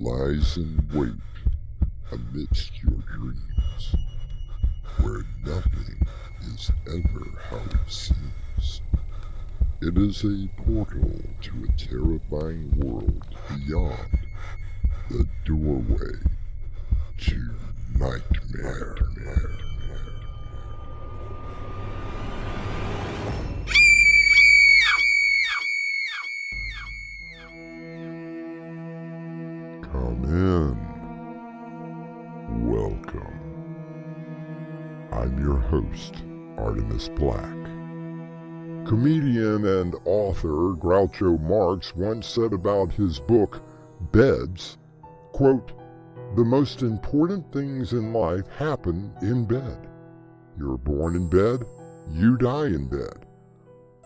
lies in wait amidst your dreams, where nothing is ever how it seems. It is a portal to a terrifying world beyond the doorway to nightmare. Come in. Welcome. I'm your host, Artemis Black. Comedian and author Groucho Marx once said about his book, Beds, quote, "The most important things in life happen in bed. You're born in bed, you die in bed.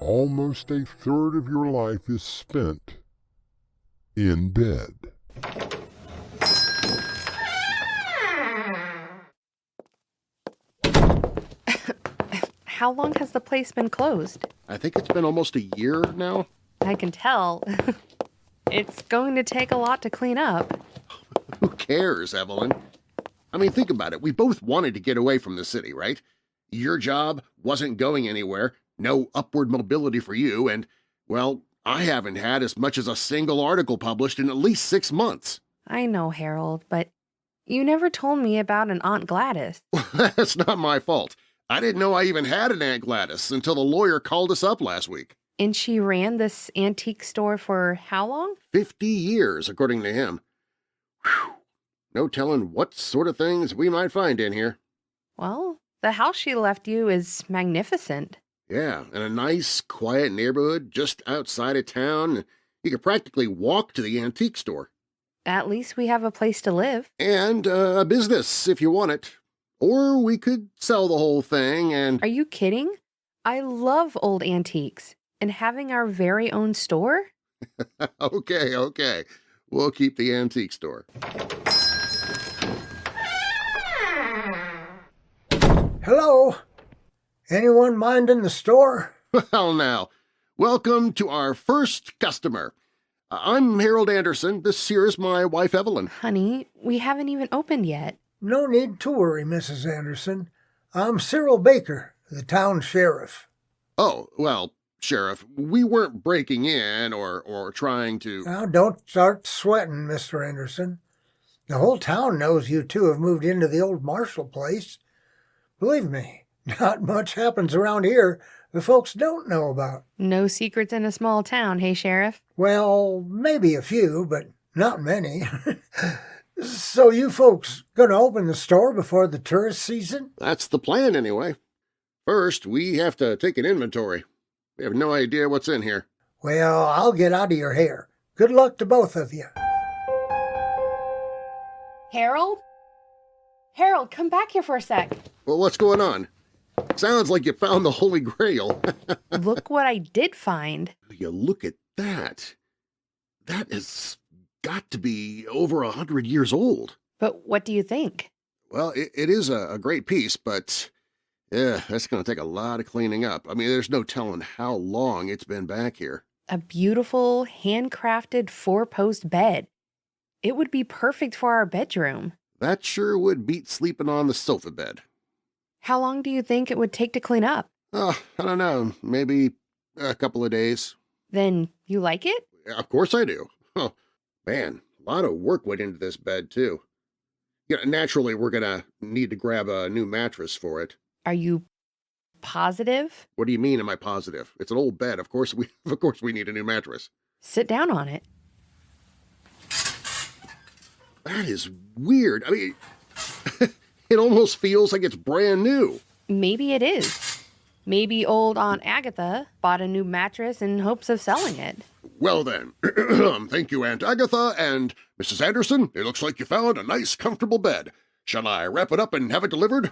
Almost a third of your life is spent in bed." How long has the place been closed? I think it's been almost a year now. I can tell. It's going to take a lot to clean up. Who cares, Evelyn? I mean, think about it. We both wanted to get away from the city, right? Your job wasn't going anywhere, no upward mobility for you, and, well, I haven't had as much as a single article published in at least 6 months. I know, Harold, but you never told me about an Aunt Gladys. That's not my fault. I didn't know I even had an Aunt Gladys until the lawyer called us up last week. And she ran this antique store for how long? 50 years, according to him. Whew. No telling what sort of things we might find in here. Well, the house she left you is magnificent. Yeah, in a nice, quiet neighborhood just outside of town. You could practically walk to the antique store. At least we have a place to live. And a business, if you want it. Or we could sell the whole thing and… Are you kidding? I love old antiques. And having our very own store? Okay. We'll keep the antique store. Hello? Anyone minding the store? Well now, welcome to our first customer. I'm Harold Anderson. This here is my wife, Evelyn. Honey, we haven't even opened yet. No need to worry, Mrs. Anderson. I'm Cyril Baker, the town sheriff. Oh, well, Sheriff, we weren't breaking in or trying to… Now, don't start sweating, Mr. Anderson. The whole town knows you two have moved into the old Marshall place. Believe me, not much happens around here the folks don't know about. No secrets in a small town, hey, Sheriff? Well, maybe a few, but not many. So you folks gonna open the store before the tourist season? That's the plan, anyway. First, we have to take an inventory. We have no idea what's in here. Well, I'll get out of your hair. Good luck to both of you. Harold? Harold, come back here for a sec. Well, what's going on? Sounds like you found the Holy Grail. Look what I did find. You look at that. That has got to be over 100 years old. But what do you think? Well, it is a great piece, but yeah, that's going to take a lot of cleaning up. I mean, there's no telling how long it's been back here. A beautiful, handcrafted 4-post bed. It would be perfect for our bedroom. That sure would beat sleeping on the sofa bed. How long do you think it would take to clean up? Oh, I don't know. Maybe a couple of days. Then you like it? Of course I do. Oh, man, a lot of work went into this bed, too. Yeah, naturally, we're going to need to grab a new mattress for it. Are you positive? What do you mean, am I positive? It's an old bed. Of course we need a new mattress. Sit down on it. That is weird. I mean, it almost feels like it's brand new. Maybe it is. Maybe old Aunt Agatha bought a new mattress in hopes of selling it. Well then, thank you, Aunt Agatha, and Mrs. Anderson, it looks like you found a nice, comfortable bed. Shall I wrap it up and have it delivered?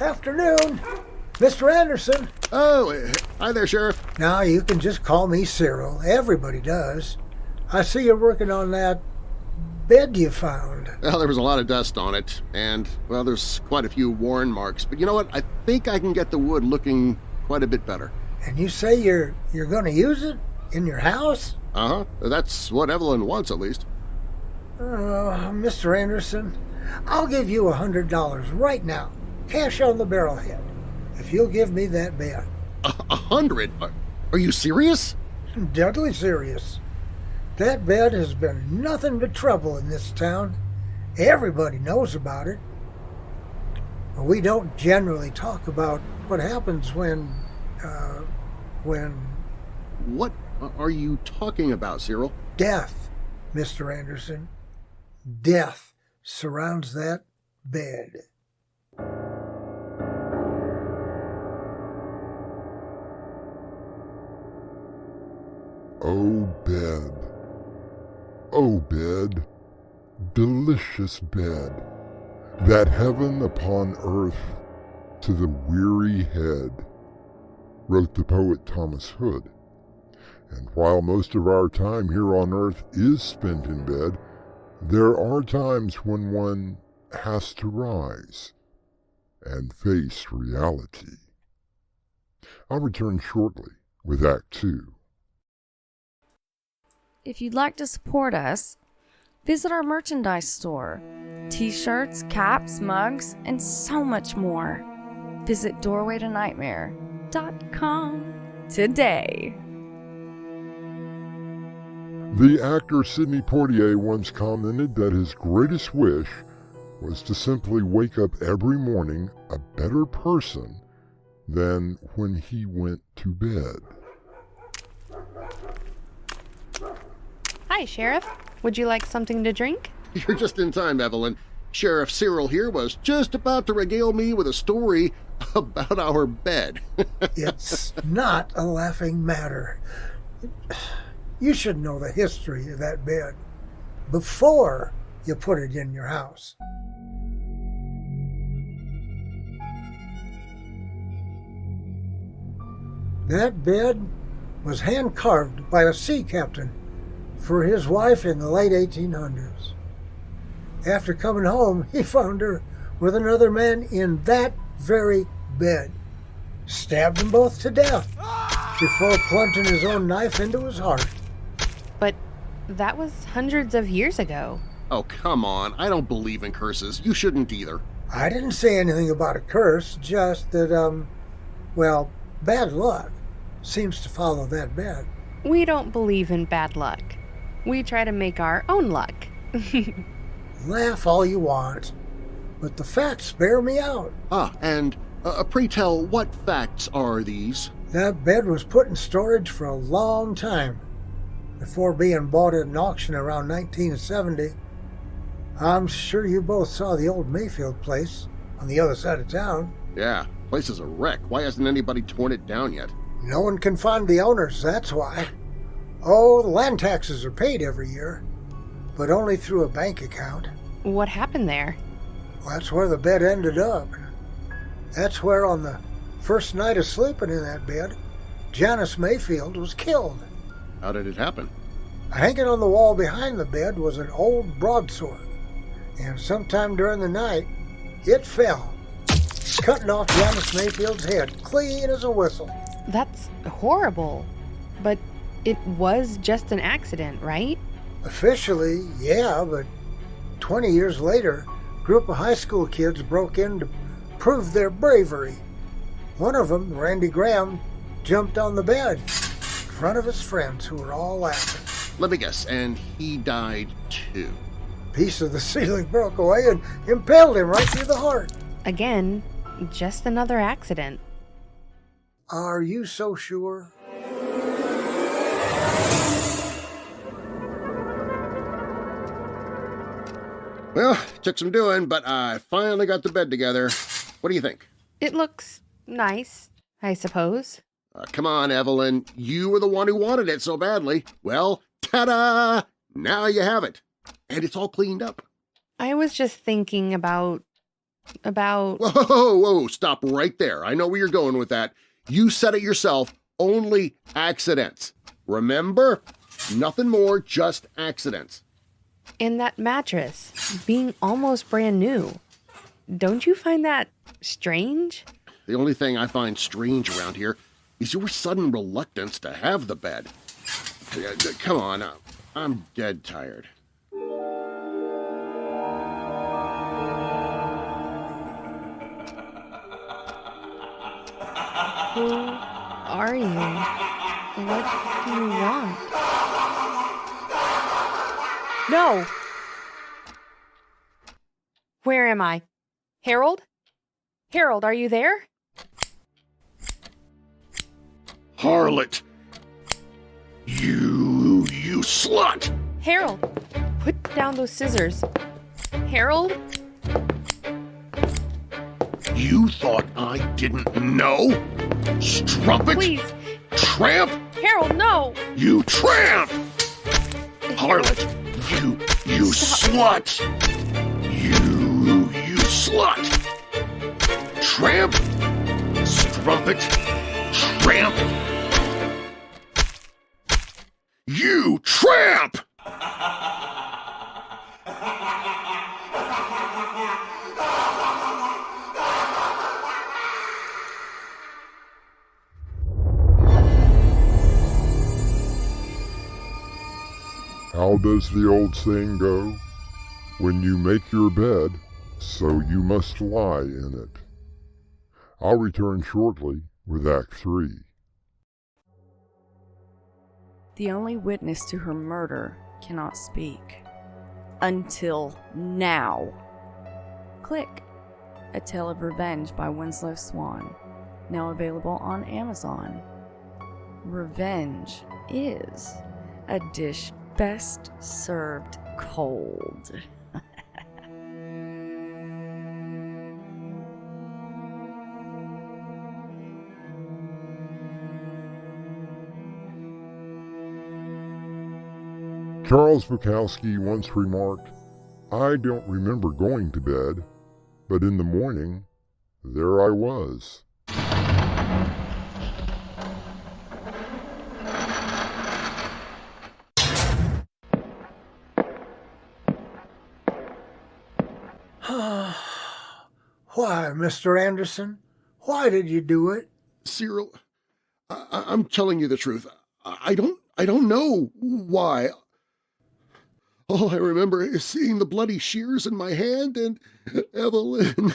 Afternoon. Mr. Anderson. Oh, hi there, Sheriff. Now, you can just call me Cyril. Everybody does. I see you're working on that bed you found. Well, there was a lot of dust on it, and, well, there's quite a few worn marks. But you know what? I think I can get the wood looking quite a bit better. And you say you're going to use it in your house? Uh-huh. That's what Evelyn wants, at least. Mr. Anderson, I'll give you $100 right now, cash on the barrelhead, if you'll give me that bed. 100? Are you serious? Deadly serious. That bed has been nothing but trouble in this town. Everybody knows about it. We don't generally talk about what happens when... What are you talking about, Cyril? Death, Mr. Anderson. Death surrounds that bed. Oh, bed. Oh, bed. Delicious bed. That heaven upon earth to the weary head, wrote the poet Thomas Hood. And while most of our time here on earth is spent in bed, there are times when one has to rise and face reality. I'll return shortly with Act 2. If you'd like to support us, visit our merchandise store. T-shirts, caps, mugs, and so much more. Visit doorwaytonightmare.com today. The actor Sidney Poitier once commented that his greatest wish was to simply wake up every morning a better person than when he went to bed. Hi, Sheriff. Would you like something to drink? You're just in time, Evelyn. Sheriff Cyril here was just about to regale me with a story about our bed. It's not a laughing matter. You should know the history of that bed before you put it in your house. That bed was hand-carved by a sea captain for his wife in the late 1800s. After coming home, he found her with another man in that very bed. Stabbed them both to death before plunging his own knife into his heart. But that was hundreds of years ago. Oh, come on. I don't believe in curses. You shouldn't either. I didn't say anything about a curse, just that, bad luck seems to follow that bed. We don't believe in bad luck. We try to make our own luck. Laugh all you want, but the facts bear me out. And pray tell, what facts are these? That bed was put in storage for a long time before being bought at an auction around 1970. I'm sure you both saw the old Mayfield place on the other side of town. Yeah, place is a wreck. Why hasn't anybody torn it down yet? No one can find the owners, that's why. Oh, the land taxes are paid every year, but only through a bank account. What happened there? Well, that's where the bed ended up. That's where, on the first night of sleeping in that bed, Janice Mayfield was killed. How did it happen? Hanging on the wall behind the bed was an old broadsword, and sometime during the night, it fell, cutting off Janice Mayfield's head clean as a whistle. That's horrible. But it was just an accident, right? Officially, yeah, but 20 years later, a group of high school kids broke in to prove their bravery. One of them, Randy Graham, jumped on the bed in front of his friends who were all laughing. Let me guess, and he died too. A piece of the ceiling broke away and impaled him right through the heart. Again, just another accident. Are you so sure? Well, took some doing, but I finally got the bed together. What do you think? It looks nice, I suppose. Come on, Evelyn. You were the one who wanted it so badly. Well, ta-da! Now you have it. And it's all cleaned up. I was just thinking about... Whoa, stop right there. I know where you're going with that. You said it yourself. Only accidents. Remember? Nothing more, just accidents. And that mattress being almost brand new. Don't you find that strange? The only thing I find strange around here is your sudden reluctance to have the bed. Come on, I'm dead tired. Who are you? What do you want? No! Where am I? Harold? Harold, are you there? Harlot! You slut! Harold, put down those scissors. Harold? You thought I didn't know? Strumpet! Please. Tramp! Harold, no! You tramp! Harlot! You slut! You slut! Tramp! Strumpet! Tramp! You tramp! How does the old saying go? When you make your bed, so you must lie in it. I'll return shortly with Act 3. The only witness to her murder cannot speak. Until now. Click. A Tale of Revenge by Winslow Swan. Now available on Amazon. Revenge is a dish best served cold. Charles Bukowski once remarked, "I don't remember going to bed, but in the morning, there I was." Why, Mr. Anderson? Why did you do it? Cyril, I'm telling you the truth. I don't know why. All I remember is seeing the bloody shears in my hand and Evelyn.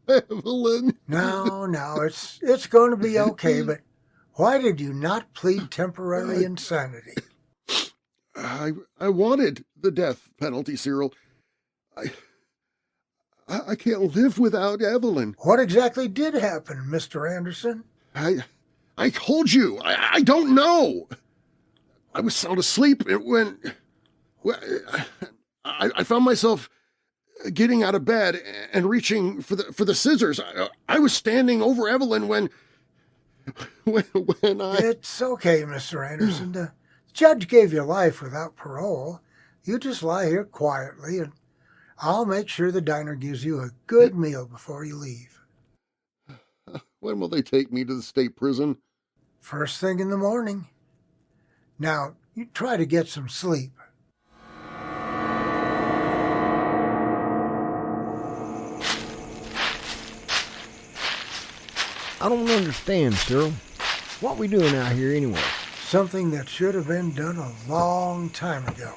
Evelyn. No, it's going to be okay, but why did you not plead temporary insanity? I wanted the death penalty, Cyril. I can't live without Evelyn. What exactly did happen, Mr. Anderson? I told you, I don't know. I was sound asleep when I found myself getting out of bed and reaching for the scissors. I was standing over Evelyn when I... It's okay, Mr. Anderson. The judge gave you life without parole. You just lie here quietly, and I'll make sure the diner gives you a good meal before you leave. When will they take me to the state prison? First thing in the morning. Now, you try to get some sleep. I don't understand, Cyril. What we doing out here anyway? Something that should have been done a long time ago.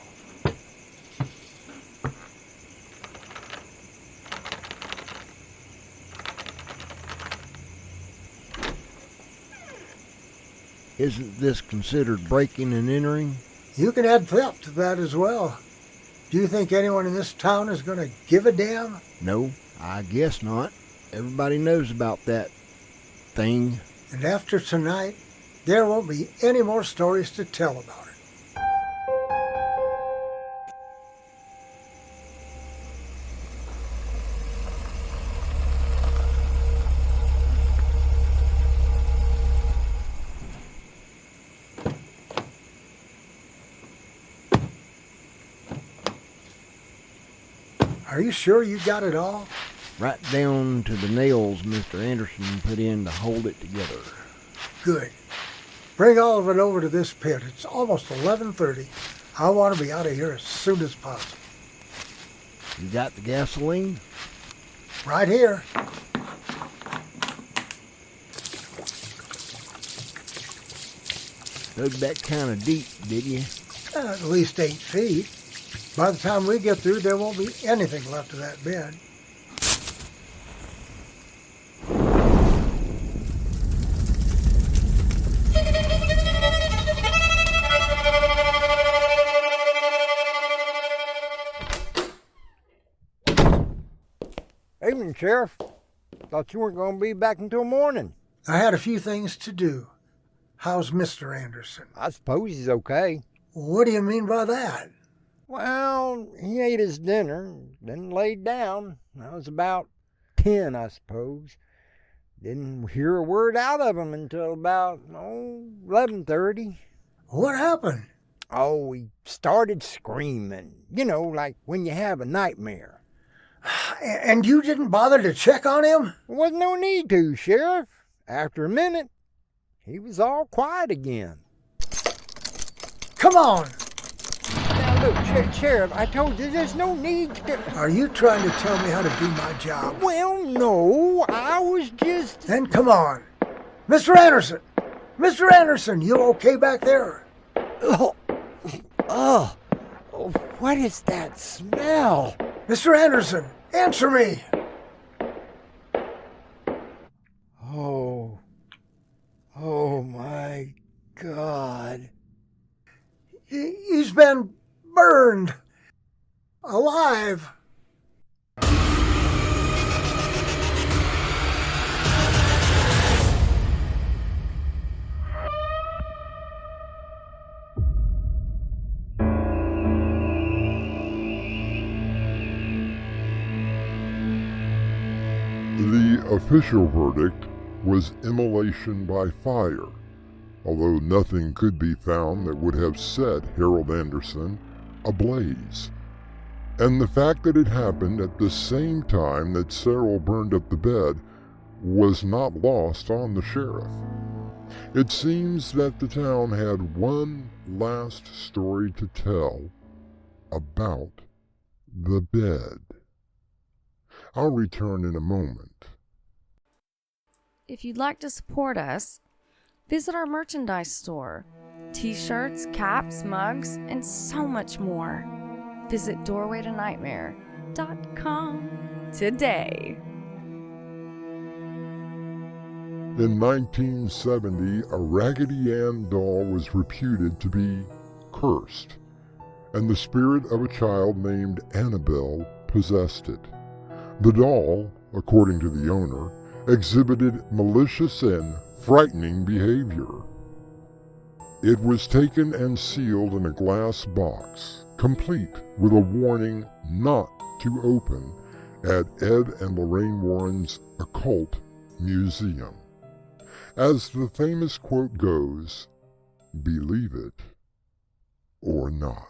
Isn't this considered breaking and entering? You can add theft to that as well. Do you think anyone in this town is going to give a damn? No, I guess not. Everybody knows about that thing. And after tonight, there won't be any more stories to tell about it. Are you sure you got it all? Right down to the nails Mr. Anderson put in to hold it together. Good. Bring all of it over to this pit. It's almost 11:30. I want to be out of here as soon as possible. You got the gasoline? Right here. Dug that kind of deep, did you? At least 8 feet. By the time we get through, there won't be anything left of that bed. Evening, Sheriff. Thought you weren't going to be back until morning. I had a few things to do. How's Mr. Anderson? I suppose he's okay. What do you mean by that? Well, he ate his dinner, then laid down. That was about 10, I suppose. Didn't hear a word out of him until about 11:30. What happened? Oh, he started screaming. You know, like when you have a nightmare. And you didn't bother to check on him? There wasn't no need to, Sheriff. After a minute, he was all quiet again. Come on! Now look, Sheriff, I told you there's no need to... Are you trying to tell me how to do my job? Well, no, I was just... Then come on. Mr. Anderson! Mr. Anderson, you okay back there? Oh, what is that smell? Mr. Anderson, answer me! Oh my God. He's been burned. Alive. The official verdict was immolation by fire, although nothing could be found that would have set Harold Anderson ablaze. And the fact that it happened at the same time that Cyril burned up the bed was not lost on the sheriff. It seems that the town had one last story to tell about the bed. I'll return in a moment. If you'd like to support us, visit our merchandise store. T-shirts, caps, mugs, and so much more. Visit doorwaytonightmare.com today. In 1970, a Raggedy Ann doll was reputed to be cursed, and the spirit of a child named Annabelle possessed it. The doll, according to the owner, exhibited malicious and frightening behavior. It was taken and sealed in a glass box, complete with a warning not to open, at Ed and Lorraine Warren's Occult Museum. As the famous quote goes, "Believe it or not."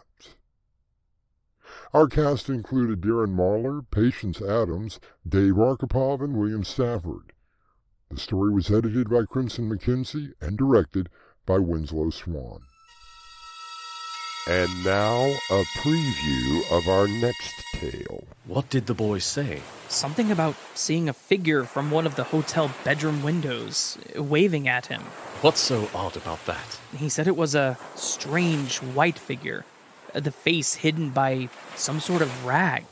Our cast included Darren Marlar, Patience Adams, Dave Arkipov, and William Stafford. The story was edited by Crimson McKenzie and directed by Winslow Swan. And now, a preview of our next tale. What did the boy say? Something about seeing a figure from one of the hotel bedroom windows, waving at him. What's so odd about that? He said it was a strange white figure, the face hidden by some sort of rag.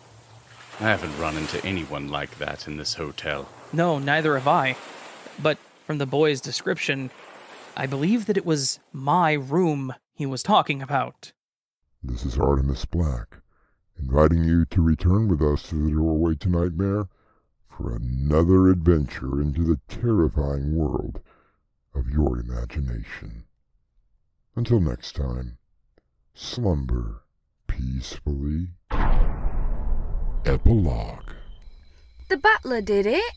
I haven't run into anyone like that in this hotel. No, neither have I. But from the boy's description, I believe that it was my room he was talking about. This is Artemis Black, inviting you to return with us to the Doorway to Nightmare for another adventure into the terrifying world of your imagination. Until next time, slumber peacefully. Epilogue. The butler did it.